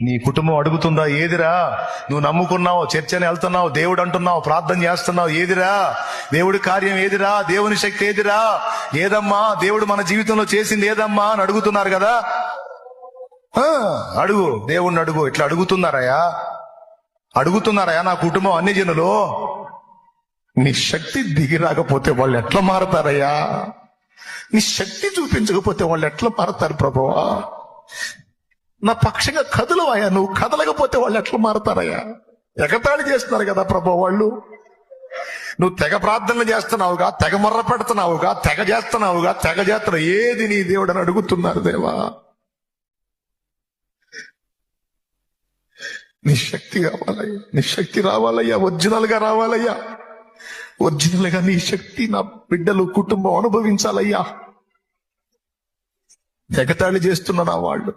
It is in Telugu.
నీ కుటుంబం అడుగుతుందా? ఏదిరా నువ్వు నమ్ముకున్నావు, చర్చని వెళ్తున్నావు, దేవుడు అంటున్నావు, ప్రార్థన చేస్తున్నావు, ఏదిరా దేవుడి కార్యం? ఏదిరా దేవుని శక్తి? ఏదిరా? ఏదమ్మా దేవుడు మన జీవితంలో చేసింది? ఏదమ్మా అని అడుగుతున్నారు కదా. అడుగు, దేవుణ్ణి అడుగు. ఇట్లా అడుగుతున్నారయా నా కుటుంబం అన్ని జనులు. నీ శక్తి దిగి రాకపోతే వాళ్ళు ఎట్లా మారతారయ్యా? నీ శక్తి చూపించకపోతే వాళ్ళు ఎట్లా మారతారు ప్రభువా? నా పక్షంగా కదలవయ్యా, నువ్వు కదలకపోతే వాళ్ళు ఎట్లా మారతారయ్యా? ఎగతాళి చేస్తున్నారు కదా ప్రభు వాళ్ళు. నువ్వు తెగ ప్రార్థనలు చేస్తున్నావుగా, తెగ మొర్ర పెడుతున్నావుగా, తెగ చేస్తున్నావు, ఏది నీ దేవుడు అని అడుగుతున్నారు. దేవా, నీ శక్తి కావాలయ్యా, నీ శక్తి రావాలయ్యా, ఒరిజినల్ గా రావాలయ్యా. ఒరిజినల్ గా నీ శక్తి నా బిడ్డలు, కుటుంబం అనుభవించాలయ్యా. ఎగతాళి చేస్తున్నా వాళ్ళు.